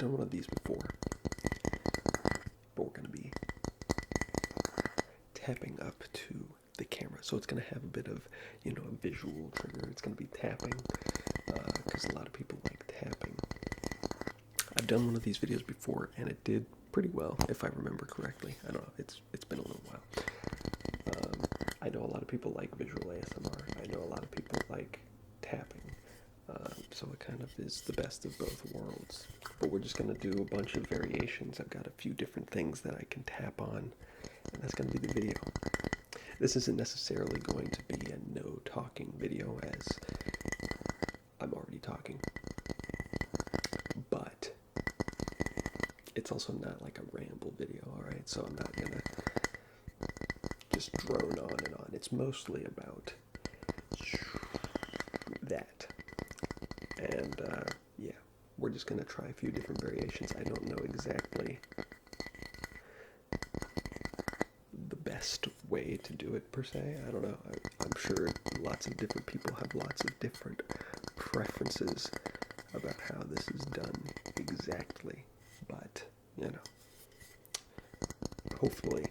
done one of these before, but we're going to be tapping up to the camera. So it's going to have a bit of, a visual trigger. It's going to be tapping, because a lot of people like tapping. I've done one of these videos before, and it did pretty well, if I remember correctly. I don't know, it's been a little while. I know a lot of people like visual ASMR. I know a lot of people like tapping. So it kind of is the best of both worlds. But we're just going to do a bunch of variations. I've got a few different things that I can tap on, and that's going to be the video. This isn't necessarily going to be a no talking video, as I'm already talking. But it's also not like a ramble video, alright? So I'm not going to just drone on and on. It's mostly about that. And yeah, we're just going to try a few different variations. I don't know exactly the best way to do it, per se. I don't know. I'm sure lots of different people have lots of different preferences about how this is done exactly. But, hopefully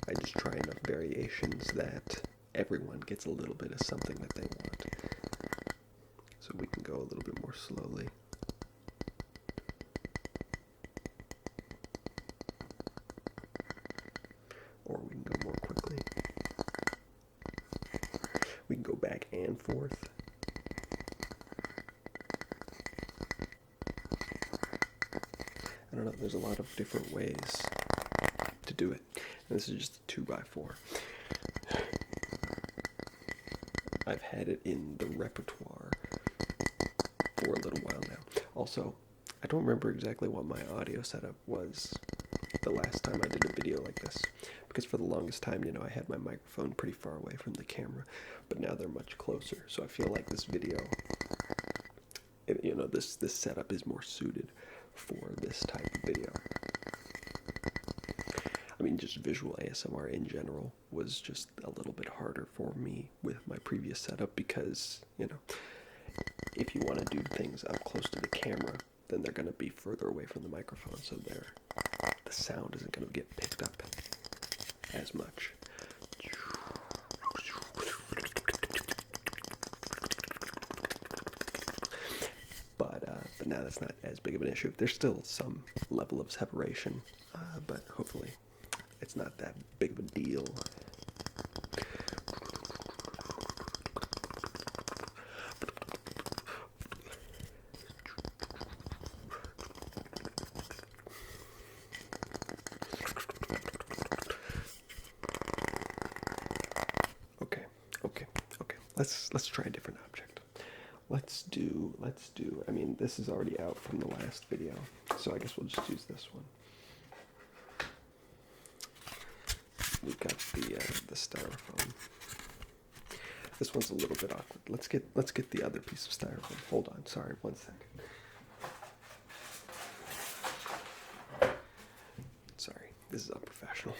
I just try enough variations that everyone gets a little bit of something that they want. So we can go a little bit more slowly. Or we can go more quickly. We can go back and forth. I don't know, there's a lot of different ways to do it. And this is just a 2x4. I've had it in the repertoire for a little while now. Also, I don't remember exactly what my audio setup was the last time I did a video like this, because for the longest time, I had my microphone pretty far away from the camera, but now they're much closer. So I feel like this video, this setup is more suited for this type of video. I mean, just visual ASMR in general was just a little bit harder for me with my previous setup because, if you want to do things up close to the camera, then they're going to be further away from the microphone, so the sound isn't going to get picked up as much. But now that's not as big of an issue. There's still some level of separation, but hopefully it's not that big of a deal. Okay. Let's try a different object. Let's do, I mean, this is already out from the last video, so I guess we'll just use this one. We've got the styrofoam. This one's a little bit awkward. Let's get the other piece of styrofoam. Hold on, sorry, 1 second. Sorry, this is unprofessional.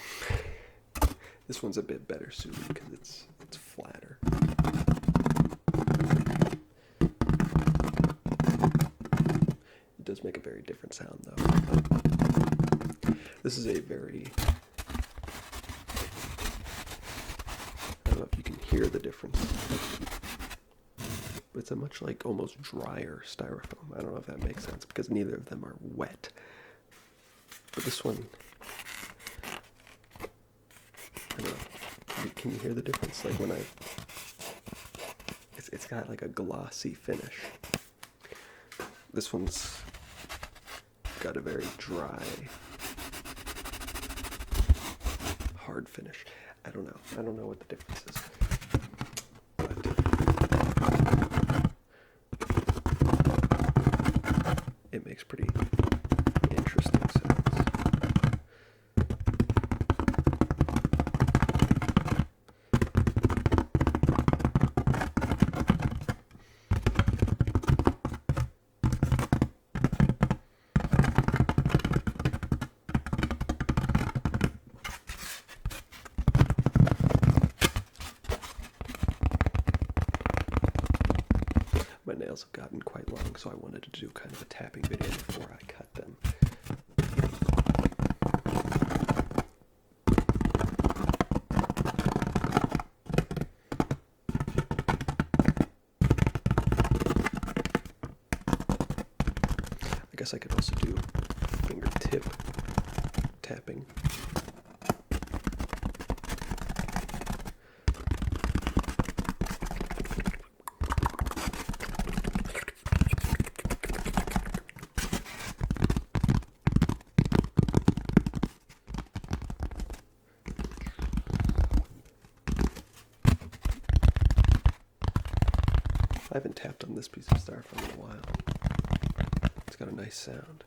This one's a bit better suited because it's flatter. It does make a very different sound though. This is a very, I don't know if you can hear the difference, but it's a much almost drier styrofoam. I don't know if that makes sense because neither of them are wet. But this one, I don't know. Can you hear the difference? When it's got a glossy finish. This one's got a very dry, hard finish. I don't know what the difference is. But it makes pretty interesting sounds. My nails have gotten quite long, so I wanted to do kind of a tapping video before I cut them. guess I could also do fingertip tapping. I haven't tapped on this piece of styrofoam in a while. It's got a nice sound.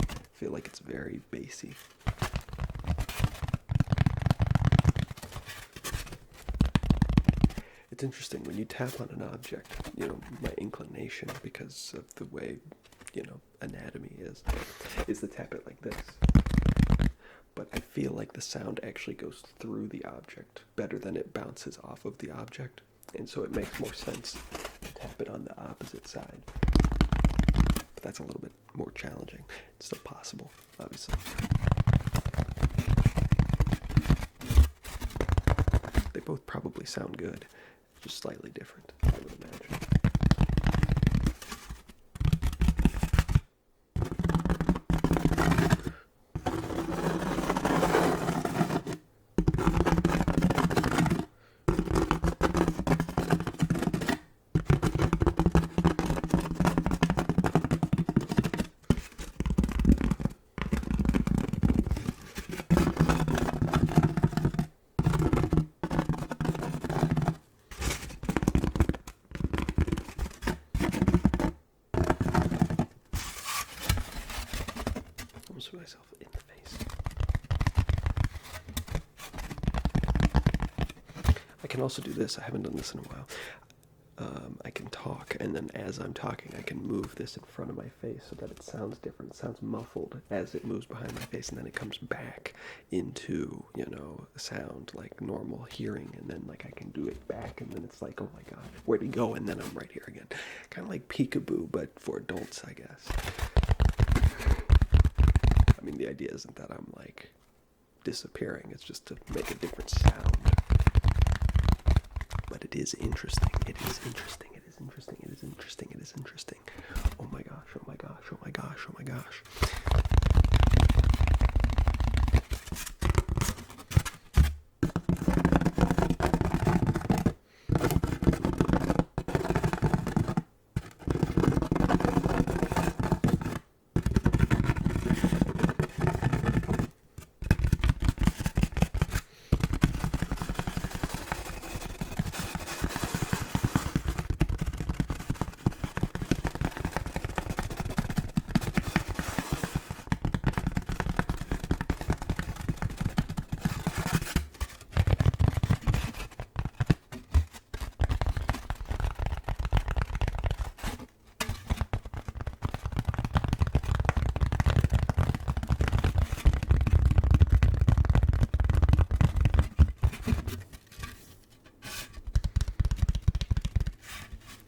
I feel like it's very bassy. It's interesting when you tap on an object, you know, my inclination, because of the way, you know, anatomy is to tap it like this. But I feel like the sound actually goes through the object better than it bounces off of the object. And so it makes more sense to tap it on the opposite side. But that's a little bit more challenging. It's still possible, obviously. They both probably sound good, just slightly different, I would imagine. Myself in the face. I can also do this. I haven't done this in a while. I can talk, and then as I'm talking, I can move this in front of my face so that it sounds different. It sounds muffled as it moves behind my face, and then it comes back into, you know, sound like normal hearing, and then like I can do it back, and then it's like, oh my god, where'd he go? And then I'm right here again. Kind of like peekaboo, but for adults, I guess. I mean, the idea isn't that I'm like disappearing, it's just to make a different sound. But it is interesting. It is interesting. It is interesting. It is interesting. It is interesting. Oh my gosh. Oh my gosh. Oh my gosh. Oh my gosh.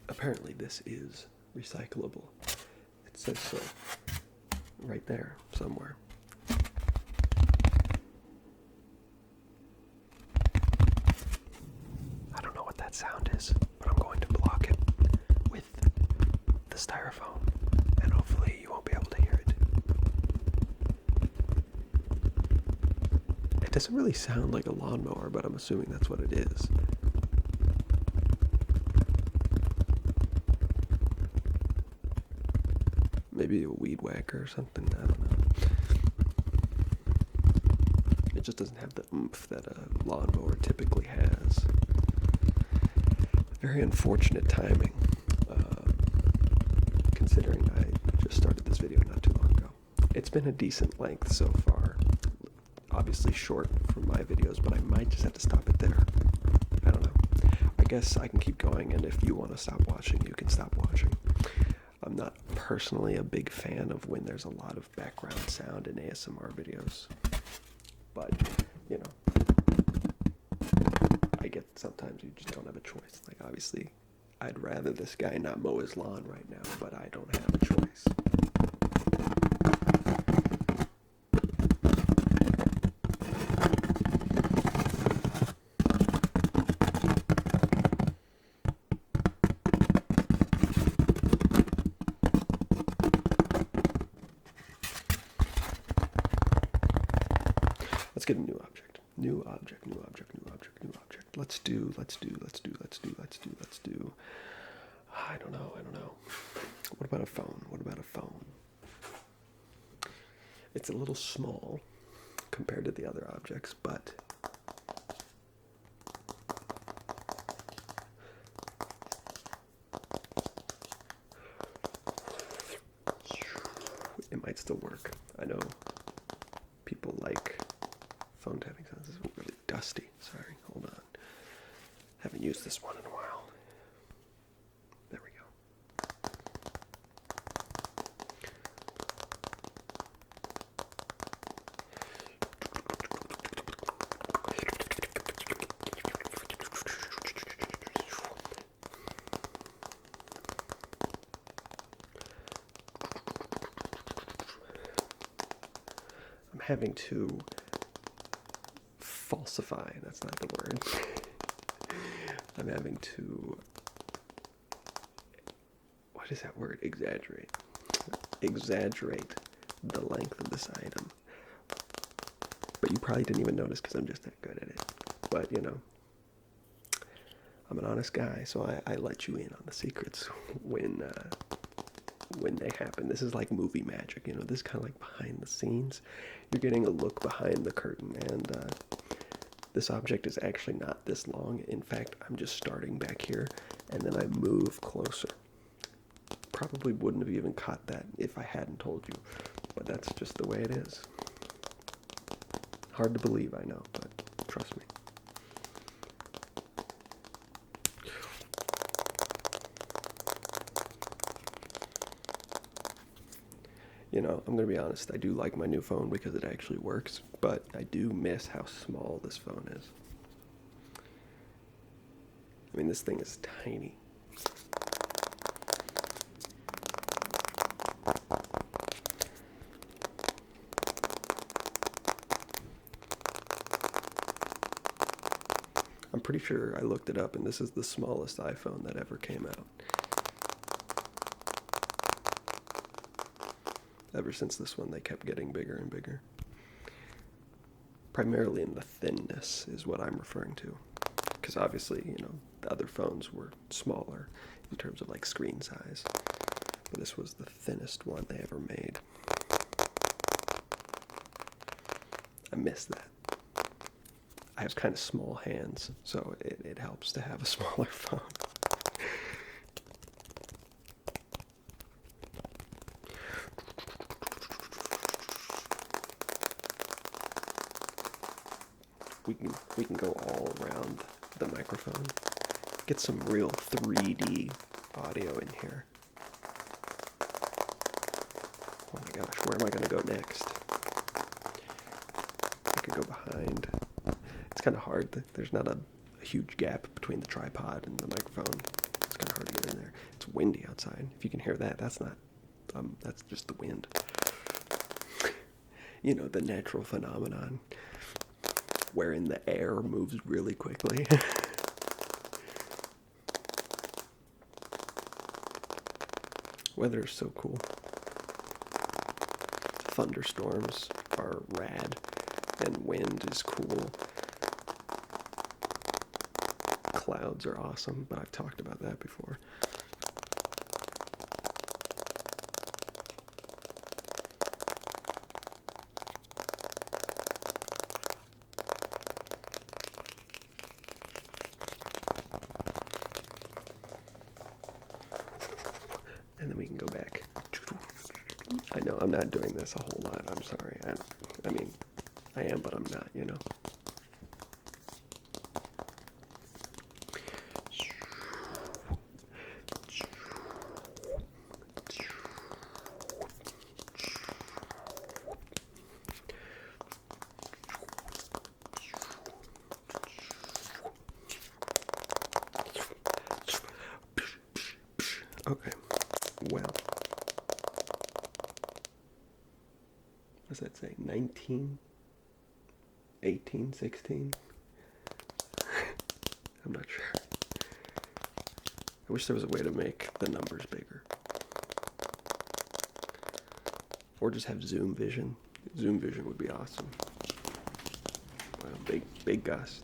Apparently this is recyclable. It says so right there somewhere. I don't know what that sound is, but I'm going to block it with the styrofoam, and hopefully you won't be able to hear it. It doesn't really sound like a lawnmower, but I'm assuming that's what it is. Maybe a weed whacker or something, I don't know. It just doesn't have the oomph that a lawnmower typically has. Very unfortunate timing, considering I just started this video not too long ago. It's been a decent length so far. Obviously short from my videos, but I might just have to stop it there. I don't know. I guess I can keep going, and if you want to stop watching, you can stop watching. I'm not personally a big fan of when there's a lot of background sound in ASMR videos. But, you know, I get sometimes you just don't have a choice. Like, obviously, I'd rather this guy not mow his lawn right now, but I don't have a choice. Let's get a new object. New object, new object, new object, new object. Let's do. I don't know. What about a phone? It's a little small compared to the other objects, but it might still work. I know people like phone tapping sounds. This is really dusty. Sorry, hold on. Haven't used this one in a while. There we go. I'm having to falsify, that's not the word. I'm having to, what is that word? Exaggerate the length of this item. But you probably didn't even notice because I'm just that good at it. But, you know, I'm an honest guy, so I let you in on the secrets when they happen. This is like movie magic, you know, this is kind of like behind the scenes. You're getting a look behind the curtain, and this object is actually not this long. In fact, I'm just starting back here, and then I move closer. Probably wouldn't have even caught that if I hadn't told you, but that's just the way it is. Hard to believe, I know, but trust me. You know, I'm going to be honest, I do like my new phone because it actually works, but I do miss how small this phone is. I mean, this thing is tiny. I'm pretty sure I looked it up, and this is the smallest iPhone that ever came out. Ever since this one, they kept getting bigger and bigger. Primarily in the thinness is what I'm referring to. Because obviously, you know, the other phones were smaller in terms of like screen size. But this was the thinnest one they ever made. I miss that. I have kind of small hands, so it helps to have a smaller phone. We can go all around the microphone. Get some real 3D audio in here. Oh my gosh, where am I going to go next? I could go behind. It's kind of hard. There's not a huge gap between the tripod and the microphone. It's kind of hard to get in there. It's windy outside. If you can hear that, that's not, that's just the wind. You know, the natural phenomenon wherein the air moves really quickly. Weather is so cool. Thunderstorms are rad, and wind is cool. Clouds are awesome, but I've talked about that before. And then we can go back. I know I'm not doing this a whole lot. I'm sorry. I mean, I am, but I'm not, you know. Okay. Well, what's that say? 19? 18? 16? I'm not sure. I wish there was a way to make the numbers bigger. Or just have zoom vision. Zoom vision would be awesome. Wow, big gust.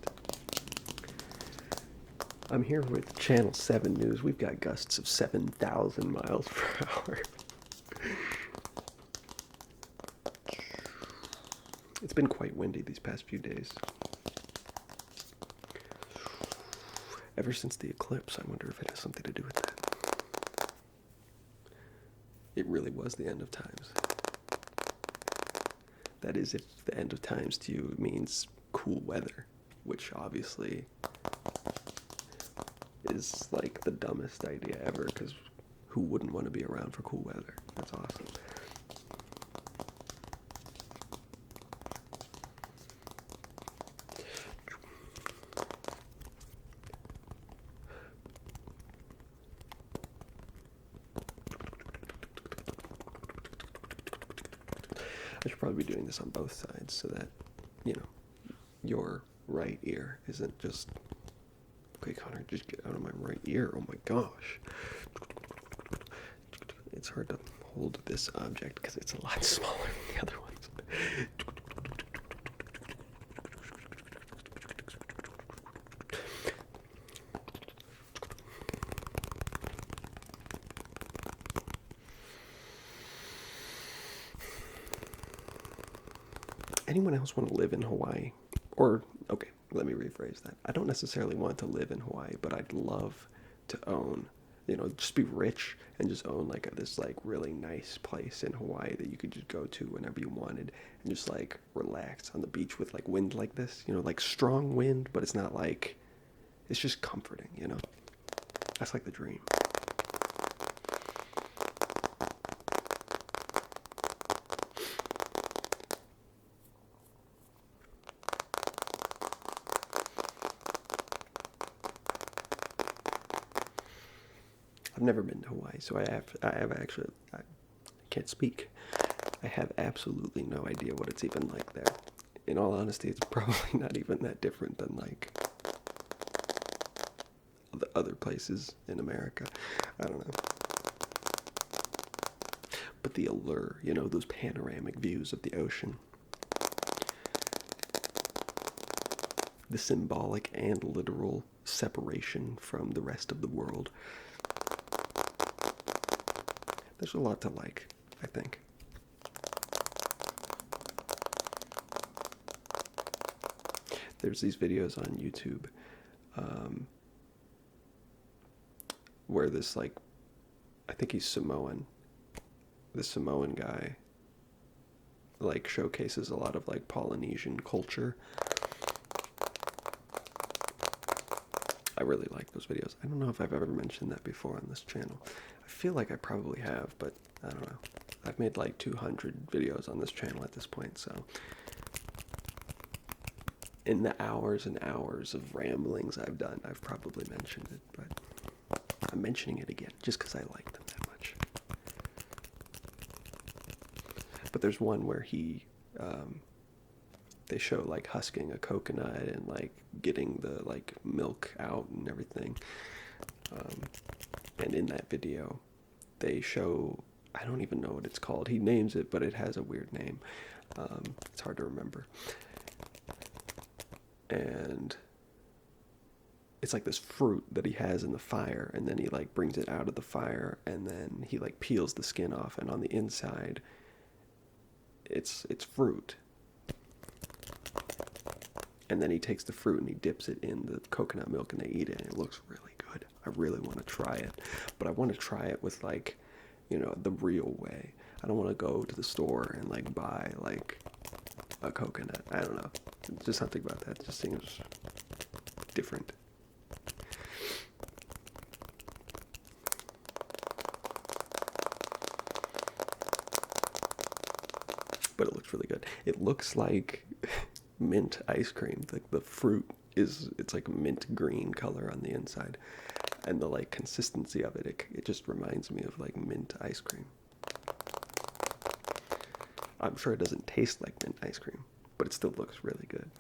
I'm here with Channel 7 News. We've got gusts of 7,000 miles per hour. It's been quite windy these past few days. Ever since the eclipse, I wonder if it has something to do with that. It really was the end of times. That is, if the end of times to you means cool weather, which obviously is like the dumbest idea ever, because who wouldn't want to be around for cool weather? That's awesome. I should probably be doing this on both sides so that, you know, your right ear isn't just, okay, Connor, just get out of my right ear. Oh my gosh. It's hard to hold this object because it's a lot smaller than the other ones. Anyone else want to live in Hawaii? Or, okay, let me rephrase that. I don't necessarily want to live in Hawaii, but I'd love to own, you know, just be rich and just own like this like really nice place in Hawaii that you could just go to whenever you wanted and just like relax on the beach with like wind like this, you know, like strong wind, but it's not like, it's just comforting, you know? That's like the dream. I've never been to Hawaii, so I can't speak. I have absolutely no idea what it's even like there. In all honesty, it's probably not even that different than like the other places in America. I don't know. But the allure, you know, those panoramic views of the ocean. The symbolic and literal separation from the rest of the world. There's a lot to like, I think. There's these videos on YouTube where this, like, I think he's Samoan. This Samoan guy, like, showcases a lot of, like, Polynesian culture. I really like those videos. I don't know if I've ever mentioned that before on this channel. I feel like I probably have, but I don't know. I've made like 200 videos on this channel at this point, so in the hours and hours of ramblings I've done, I've probably mentioned it, but I'm mentioning it again just because I like them that much. But there's one where they show like husking a coconut and like getting the like milk out and everything. And in that video, they show, I don't even know what it's called. He names it, but it has a weird name. It's hard to remember. And it's like this fruit that he has in the fire, and then he like brings it out of the fire, and then he like peels the skin off, and on the inside, it's fruit. And then he takes the fruit and he dips it in the coconut milk and they eat it, and it looks really good. I really want to try it, but I want to try it with like, you know, the real way. I don't want to go to the store and like buy like a coconut. I don't know. Just something about that just seems different. But it looks really good. It looks like mint ice cream. Like the fruit it's like mint green color on the inside, and the like consistency of it just reminds me of like mint ice cream. I'm sure it doesn't taste like mint ice cream, but it still looks really good.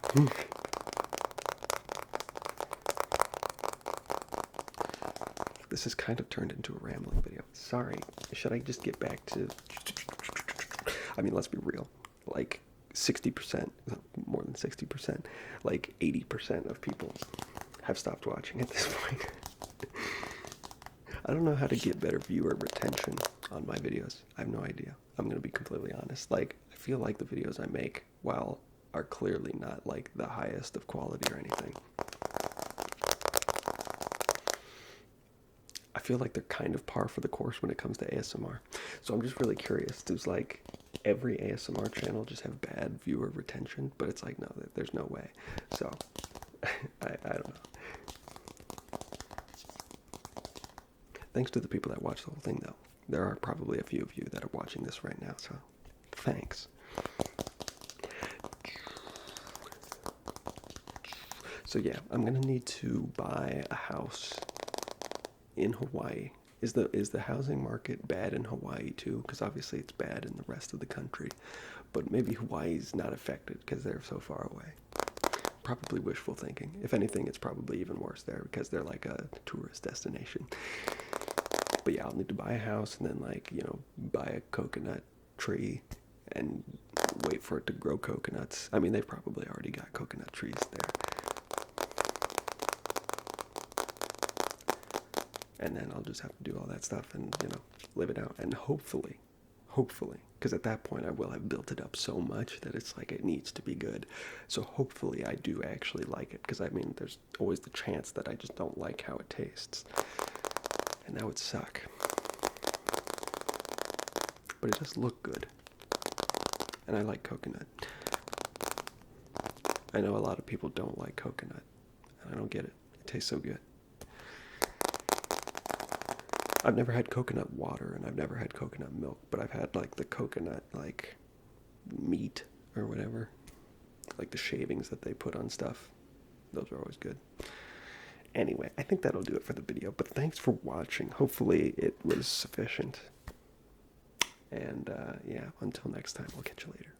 This has kind of turned into a rambling video. Sorry. Should I just get back to, I mean, let's be real. Like, 60%, more than 60%, like 80% of people have stopped watching at this point. I don't know how to get better viewer retention on my videos. I have no idea. I'm gonna be completely honest. Like, I feel like the videos I make, while are clearly not like the highest of quality or anything, I feel like they're kind of par for the course when it comes to ASMR. So I'm just really curious. Does like every ASMR channel just have bad viewer retention? But it's like, no, there's no way. So I don't know. Thanks to the people that watch the whole thing, though. There are probably a few of you that are watching this right now, so thanks. So yeah, I'm gonna need to buy a house in Hawaii. Is the housing market bad in Hawaii too? Because obviously it's bad in the rest of the country, but maybe Hawaii's not affected because they're so far away. Probably wishful thinking. If anything, it's probably even worse there because they're like a tourist destination. But yeah, I'll need to buy a house and then, like, you know, buy a coconut tree and wait for it to grow coconuts. I mean, they've probably already got coconut trees there. And then I'll just have to do all that stuff and, you know, live it out. And hopefully, because at that point I will have built it up so much that it's like it needs to be good. So hopefully I do actually like it, because I mean, there's always the chance that I just don't like how it tastes. And that would suck. But it does look good. And I like coconut. I know a lot of people don't like coconut. And I don't get it. It tastes so good. I've never had coconut water and I've never had coconut milk, but I've had like the coconut like meat or whatever. Like the shavings that they put on stuff. Those are always good. Anyway, I think that'll do it for the video, but thanks for watching. Hopefully it was sufficient. And yeah, until next time, I'll catch you later.